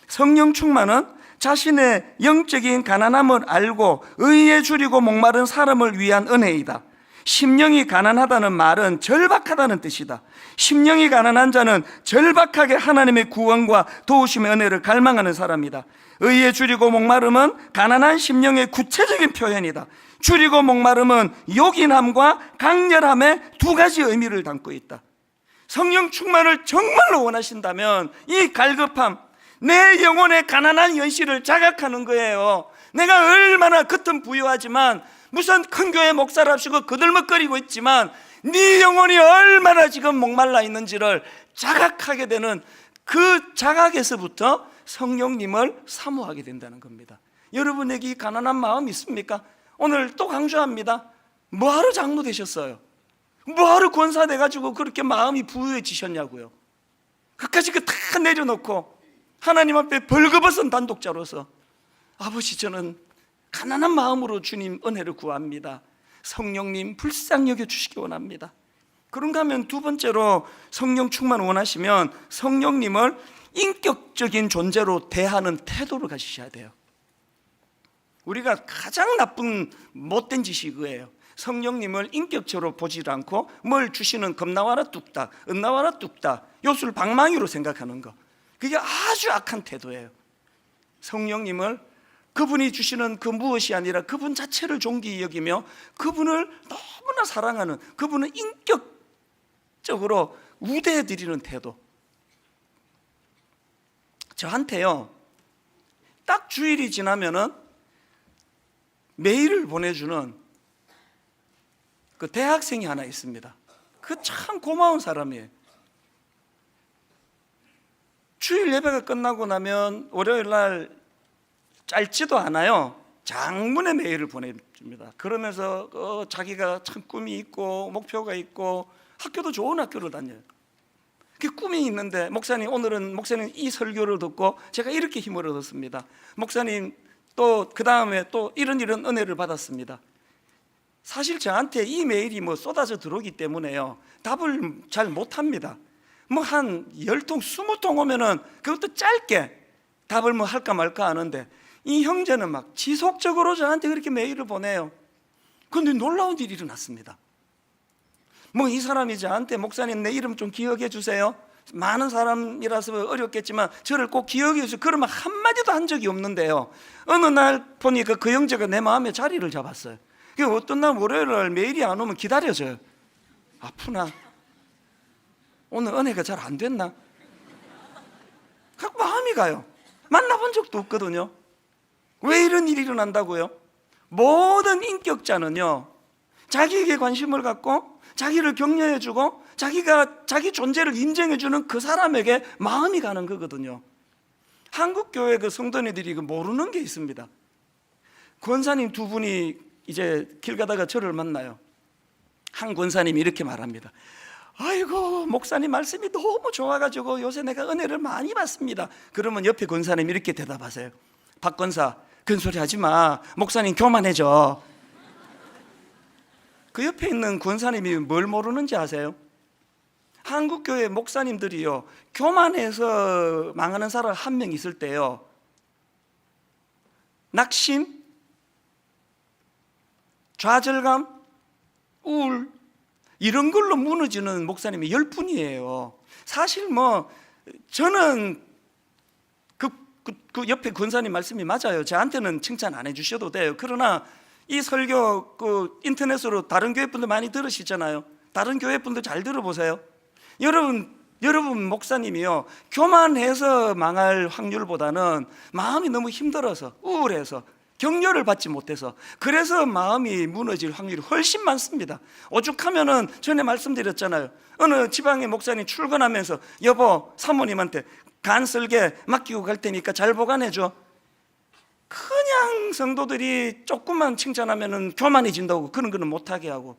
성령 충만은 자신의 영적인 가난함을 알고 의에 줄이고 목마른 사람을 위한 은혜이다. 심령이 가난하다는 말은 절박하다는 뜻이다. 심령이 가난한 자는 절박하게 하나님의 구원과 도우심의 은혜를 갈망하는 사람이다. 의에 줄이고 목마름은 가난한 심령의 구체적인 표현이다. 줄이고 목마름은 요긴함과 강렬함의 두 가지 의미를 담고 있다. 성령 충만을 정말로 원하신다면 이 갈급함, 내 영혼의 가난한 현실을 자각하는 거예요. 내가 얼마나 겉은 부유하지만, 무슨 큰 교회 목사랍시고 거들먹거리고 있지만 네 영혼이 얼마나 지금 목말라 있는지를 자각하게 되는 그 자각에서부터 성령님을 사모하게 된다는 겁니다. 여러분에게 이 가난한 마음 있습니까? 오늘 또 강조합니다. 뭐하러 장로 되셨어요? 뭐하러 권사 돼가지고 그렇게 마음이 부유해지셨냐고요? 그까지 다 내려놓고 하나님 앞에 벌거벗은 단독자로서, 아버지, 저는 가난한 마음으로 주님 은혜를 구합니다. 성령님 불쌍히 여겨 주시기 원합니다. 그런가 하면 두 번째로 성령 충만 원하시면 성령님을 인격적인 존재로 대하는 태도를 가지셔야 돼요. 우리가 가장 나쁜 못된 짓이 그거예요. 성령님을 인격적으로 보지 않고 뭘 주시는 겁나와라 뚝딱, 은나와라 뚝딱, 요술 방망이로 생각하는 거, 그게 아주 악한 태도예요. 성령님을 그분이 주시는 그 무엇이 아니라 그분 자체를 존귀히 여기며 그분을 너무나 사랑하는, 그분은 적극적으로 우대해 드리는 태도. 저한테요, 딱 주일이 지나면은 메일을 보내주는 그 대학생이 하나 있습니다. 그 참 고마운 사람이에요. 주일 예배가 끝나고 나면 월요일 날 짧지도 않아요, 장문의 메일을 보내줍니다. 그러면서 자기가 참 꿈이 있고 목표가 있고 학교도 좋은 학교를 다녀요. 그 꿈이 있는데, 목사님 오늘은 목사님 이 설교를 듣고 제가 이렇게 힘을 얻었습니다. 목사님 또 그 다음에 또 이런 은혜를 받았습니다. 사실 저한테 이 메일이 쏟아져 들어오기 때문에요, 답을 잘 못합니다. 한 10통 20통 오면은 그것도 짧게 답을 할까 말까 하는데, 이 형제는 막 지속적으로 저한테 그렇게 메일을 보내요. 그런데 놀라운 일이 일어났습니다. 이 사람이 저한테 목사님 내 이름 좀 기억해 주세요, 많은 사람이라서 어렵겠지만 저를 꼭 기억해 주세요, 그러면 한마디도 한 적이 없는데요, 어느 날 보니까 그 형제가 내 마음에 자리를 잡았어요. 어떤 날 월요일 날 메일이 안 오면 기다려져요. 아프나? 오늘 은혜가 잘 안 됐나? 각 마음이 가요. 만나본 적도 없거든요. 왜 이런 일이 일어난다고요? 모든 인격자는요, 자기에게 관심을 갖고 자기를 격려해주고 자기 존재를 인정해주는 그 사람에게 마음이 가는 거거든요. 한국교회 그 성도님들이 모르는 게 있습니다. 권사님 두 분이 이제 길 가다가 저를 만나요. 한 권사님이 이렇게 말합니다. 아이고, 목사님 말씀이 너무 좋아가지고 요새 내가 은혜를 많이 받습니다. 그러면 옆에 권사님이 이렇게 대답하세요. 박 권사, 그런 소리 하지 마, 목사님 교만해져. 그 옆에 있는 권사님이 뭘 모르는지 아세요? 한국교회 목사님들이요, 교만해서 망하는 사람 한 명 있을 때요, 낙심, 좌절감, 우울, 이런 걸로 무너지는 목사님이 10분이에요. 사실 저는 그 옆에 권사님 말씀이 맞아요. 저한테는 칭찬 안 해주셔도 돼요. 그러나 이 설교 인터넷으로 다른 교회 분들 많이 들으시잖아요. 다른 교회 분들 잘 들어보세요. 여러분 목사님이요, 교만해서 망할 확률보다는 마음이 너무 힘들어서, 우울해서, 격려를 받지 못해서, 그래서 마음이 무너질 확률이 훨씬 많습니다. 오죽하면은 전에 말씀드렸잖아요. 어느 지방의 목사님 출근하면서 여보, 사모님한테 간설계 맡기고 갈 테니까 잘 보관해줘. 그냥 성도들이 조금만 칭찬하면은 교만해진다고 그런 거는 못하게 하고,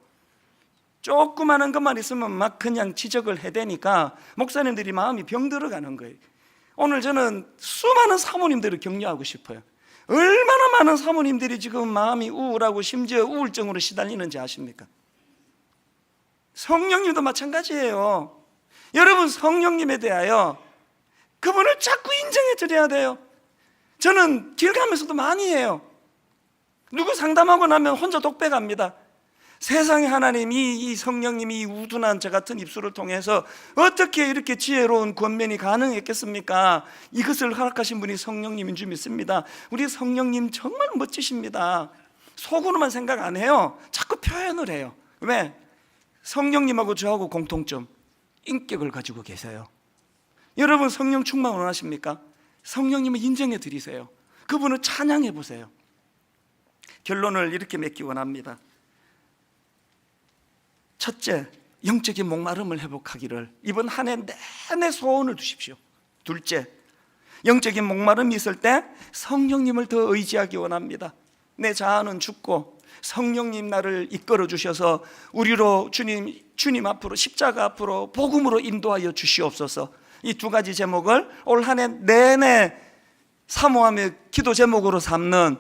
조그마한 것만 있으면 막 그냥 지적을 해대니까 목사님들이 마음이 병들어가는 거예요. 오늘 저는 수많은 사모님들을 격려하고 싶어요. 얼마나 많은 사모님들이 지금 마음이 우울하고 심지어 우울증으로 시달리는지 아십니까? 성령님도 마찬가지예요. 여러분, 성령님에 대하여 그분을 자꾸 인정해 드려야 돼요. 저는 길 가면서도 많이 해요. 누구 상담하고 나면 혼자 독백합니다. 세상에 하나님, 이 성령님이 이 우둔한 저 같은 입술을 통해서 어떻게 이렇게 지혜로운 권면이 가능했겠습니까? 이것을 허락하신 분이 성령님인 줄 믿습니다. 우리 성령님 정말 멋지십니다. 속으로만 생각 안 해요. 자꾸 표현을 해요. 왜? 성령님하고 저하고 공통점, 인격을 가지고 계세요. 여러분, 성령 충만 원하십니까? 성령님을 인정해 드리세요. 그분을 찬양해 보세요. 결론을 이렇게 맺기 원합니다. 첫째, 영적인 목마름을 회복하기를 이번 한 해 내내 소원을 두십시오. 둘째, 영적인 목마름이 있을 때 성령님을 더 의지하기 원합니다. 내 자아는 죽고 성령님 나를 이끌어 주셔서 우리로 주님 앞으로, 십자가 앞으로 복음으로 인도하여 주시옵소서. 이 두 가지 제목을 올 한 해 내내 사모하며 기도 제목으로 삼는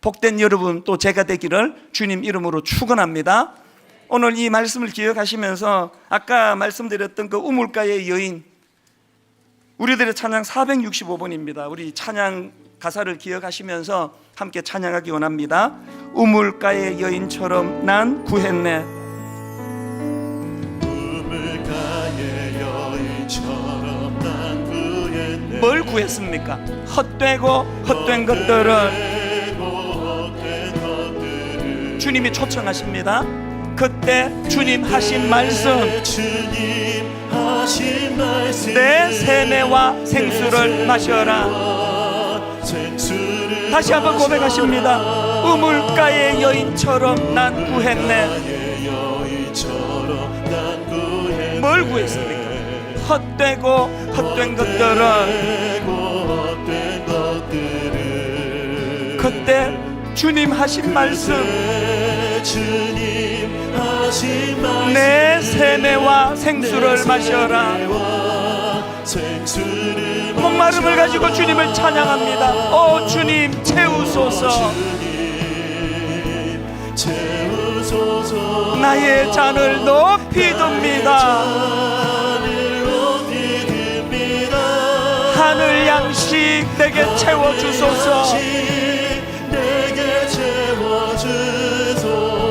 복된 여러분, 또 제가 되기를 주님 이름으로 축원합니다. 오늘 이 말씀을 기억하시면서 아까 말씀드렸던 그 우물가의 여인, 우리들의 찬양 465번입니다. 우리 찬양 가사를 기억하시면서 함께 찬양하기 원합니다. 우물가의 여인처럼 난 구했네. 우물가의 여인처럼 난 구했네. 뭘 구했습니까? 헛되고 헛된 것들을 주님이 초청하십니다. 그때 주님 하신 말씀, 주님 하신 말씀 내 세매와 생수를 마셔라. 다시 한번 고백하십니다. 우물가의 여인처럼 난 구했네. 뭘 구했습니까? 헛되고 헛된 것들은 그때 주님 하신 말씀, 내 세매와 생수를 마셔라. 목마름을 가지고 주님을 찬양합니다. 오 주님 채우소서. 나의 잔을 높이 듭니다. 하늘 양식 내게 채워주소서.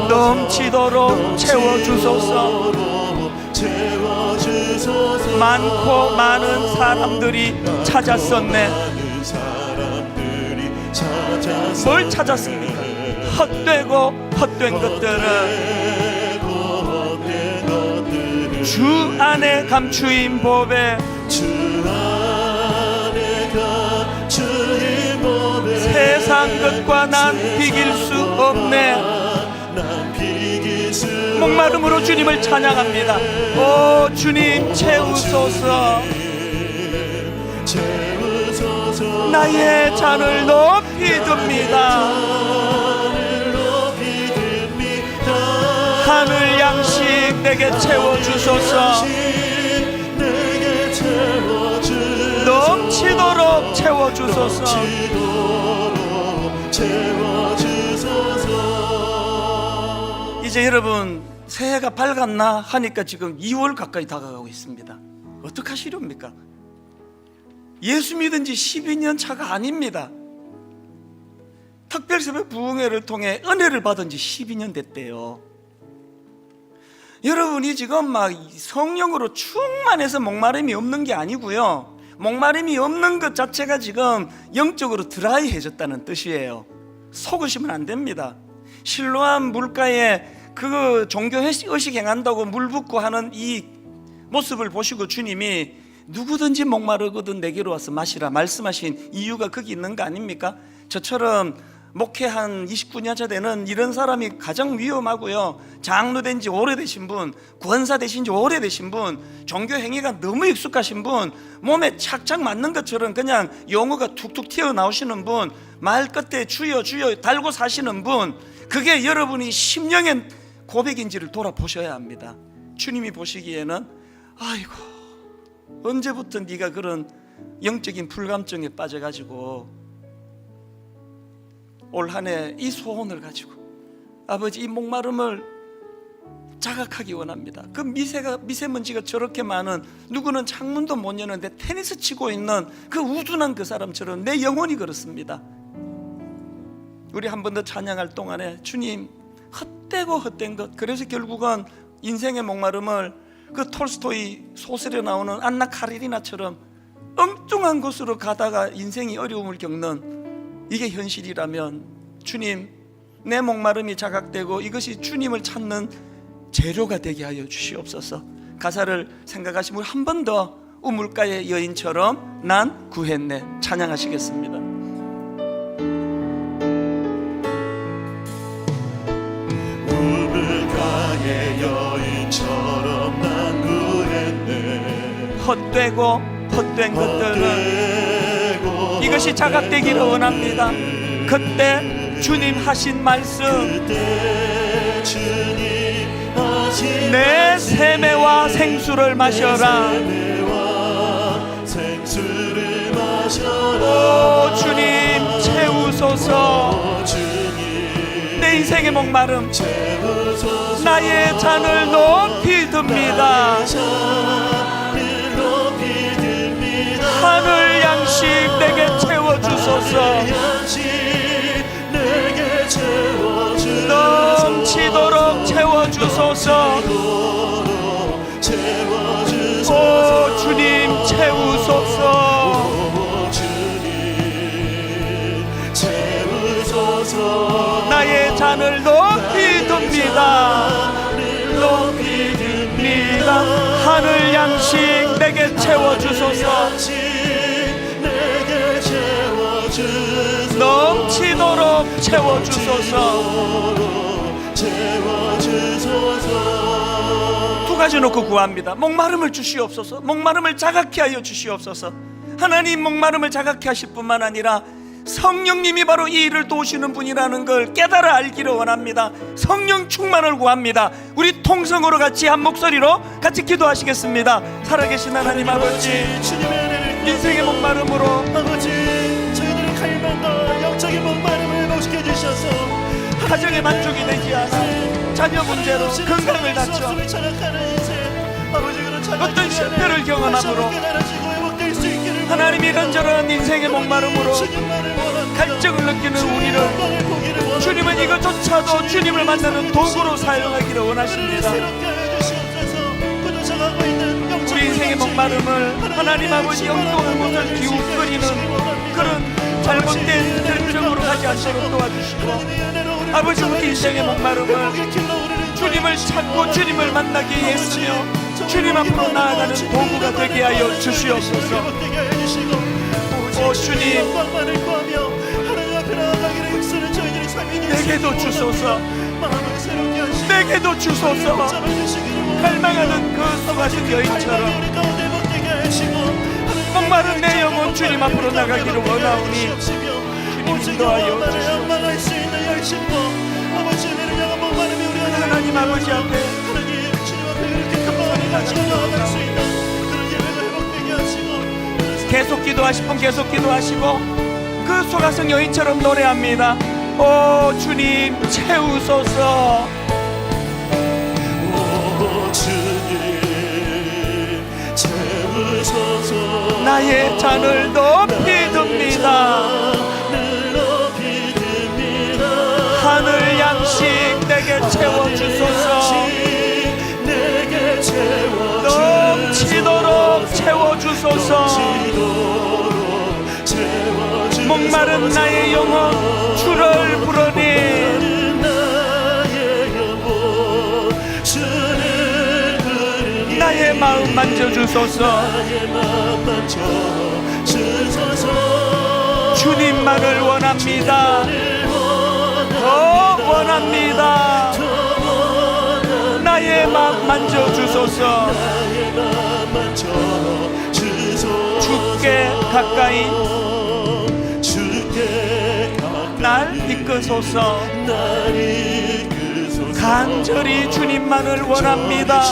넘치도록 채워주소서. 많고 많은 사람들이 찾았었네. 뭘 찾았습니까? 헛되고 헛된 것들은 주 안에 감추인 법에 세상 것과 난 비길 수 없네. 목마름으로 주님을 찬양합니다. 오 주님 채우소서. 나의 잔을 높이 듭니다. 하늘 양식 내게 채워주소서. 넘치도록 채워주소서. 이제 여러분 새해가 밝았나 하니까 지금 2월 가까이 다가가고 있습니다. 어떡하시렵니까? 예수 믿은 지 12년 차가 아닙니다. 특별세배 부흥회를 통해 은혜를 받은 지 12년 됐대요. 여러분이 지금 막 성령으로 충만해서 목마름이 없는 게 아니고요, 목마름이 없는 것 자체가 지금 영적으로 드라이해졌다는 뜻이에요. 속으시면 안 됩니다. 실로암 물가에 그 종교 의식 행한다고 물 붓고 하는 이 모습을 보시고 주님이 누구든지 목마르거든 내게로 와서 마시라 말씀하신 이유가 거기 있는 거 아닙니까? 저처럼 목회한 29년 차 되는 이런 사람이 가장 위험하고요, 장로 된 지 오래되신 분, 권사 되신 지 오래되신 분, 종교 행위가 너무 익숙하신 분, 몸에 착착 맞는 것처럼 그냥 용어가 툭툭 튀어나오시는 분, 말 끝에 주여 주여 달고 사시는 분, 그게 여러분이 심령의 고백인지를 돌아보셔야 합니다. 주님이 보시기에는 아이고 언제부터 네가 그런 영적인 불감증에 빠져가지고 올 한 해 이 소원을 가지고 아버지 이 목마름을 자각하기 원합니다. 그 미세먼지가 저렇게 많은, 누구는 창문도 못 여는데 테니스 치고 있는 그 우둔한 그 사람처럼 내 영혼이 그렇습니다. 우리 한 번 더 찬양할 동안에 주님 헛되고 헛된 것, 그래서 결국은 인생의 목마름을 그 톨스토이 소설에 나오는 안나 카리리나처럼 엉뚱한 곳으로 가다가 인생이 어려움을 겪는 이게 현실이라면 주님 내 목마름이 자각되고 이것이 주님을 찾는 재료가 되게 하여 주시옵소서. 가사를 생각하시면 한 번 더 우물가의 여인처럼 난 구했네 찬양하시겠습니다. 우물가의 여인처럼 난 구했네. 헛되고 헛된 것들은 이것이 자각되기를 원합니다. 그때 주님 하신 말씀, 내 세매와 생수를 마셔라. 오 주님 채우소서. 내 인생의 목마름, 나의 잔을 높이 듭니다. 하늘 양식 내게 채워주소서. 넘치도록 채워주소서. 오 주님 채우소서. 나의 잔을 높이 듭니다. 채워주소서. 내게 채워주소서. 넘치도록 채워주소서. 채워주소서. 두 가지 놓고 구합니다. 목마름을 주시옵소서. 목마름을 자각케 하여 주시옵소서. 하나님, 목마름을 자각케 하실 뿐만 아니라 성령님이 바로 이 일을 도우시는 분이라는 걸 깨달아 알기를 원합니다. 성령 충만을 구합니다. 우리 통성으로 같이 한 목소리로 같이 기도하시겠습니다. 살아계신 하나님 아버지, 인생의 목마름으로 아버지, 저희들의 갈망과 영적인 목마름을 회복시켜 주셔서 가정의 만족이 되지 않아 자녀 문제로 건강을 다쳐 어떤 실패를 경험함으로 하나님, 이런저런 인생의 목마름으로 갈증을 느끼는 우리를 주님은 이것조차도 주님을 만나는 도구로 사용하기를 원하십니다. 우리 인생의 목마름을 하나님 아버지 엉뚱한 곳을 기웃거리는 그런 잘못된 결정으로 가지 않도록 도와주시고, 아버지, 우리 인생의 목마름을 주님을 찾고 주님을 나게 했으며 주님 앞으로 나아가는 도구가 되게 하여 주시옵소서. 오 주님, 내게도 주소서. 내게도 주소서. 갈망하는 그 수가신 여인처럼 목마른 내 영혼 주님 앞으로 나가기를 원하오니 주님 인도하여 주시옵소서. 하나님 아버지 앞에 계속 기도하시고 계속 기도하시고 그 소가성 여인처럼 노래합니다. 오 주님 채우소서. 오 주님 채우소서. 나의 잔을 높이 듭니다. 하늘 양식 내게 채워주소서. 넘치도록 채워주소서. 목마른 나의 영혼 주를 부르니 나의 마음 만져주소서. 주님만을 원합니다. 더 원합니다. 나의 마음 만져주소서. 주께 가까이 날 이끄소서. 간절히 주님만을 원합니다.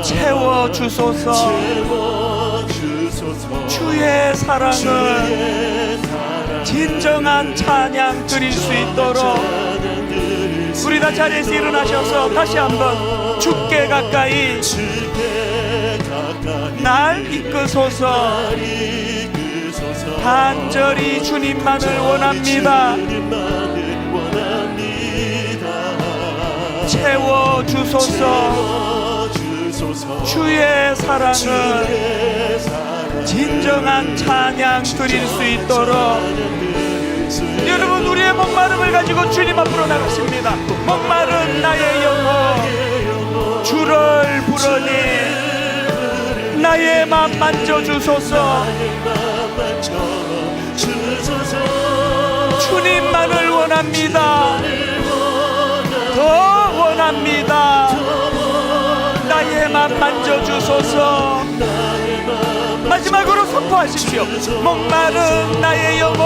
채워주소서. 주의 사랑을 진정한 찬양 드릴 수 있도록 우리 다 자리에서 일어나셔서 다시 한번 주께 가까이 날 이끄소서. 간절히 주님만을 원합니다. 채워주소서. 주의 사랑을 진정한 찬양 드릴 수 있도록 여러분, 우리의 목마름을 가지고 주님 앞으로 나가십니다. 목마른 나의 영혼 주를 부르니 나의 맘 만져주소서. 주님만을 원합니다. 더 원합니다. 나의 맘 만져주소서. 마지막으로 선포하십시오. 목마른 나의 영혼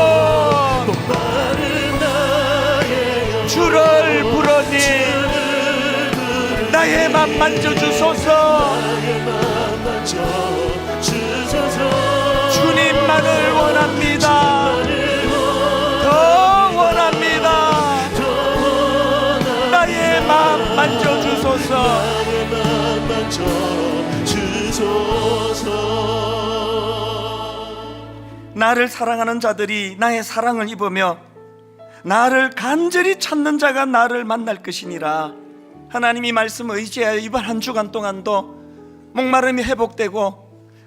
주를 부르니 나의 맘 만져주소서. 주님만을 원합니다. 더 원합니다. 나의 맘 만져주소서. 나를 사랑하는 자들이 나의 사랑을 입으며 나를 간절히 찾는 자가 나를 만날 것이니라. 하나님이 말씀을 의지하여 이번 한 주간 동안도 목마름이 회복되고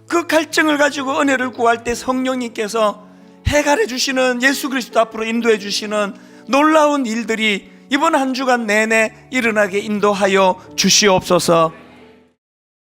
그 갈증을 가지고 은혜를 구할 때 성령님께서 해갈해 주시는, 예수 그리스도 앞으로 인도해 주시는 놀라운 일들이 이번 한 주간 내내 일어나게 인도하여 주시옵소서.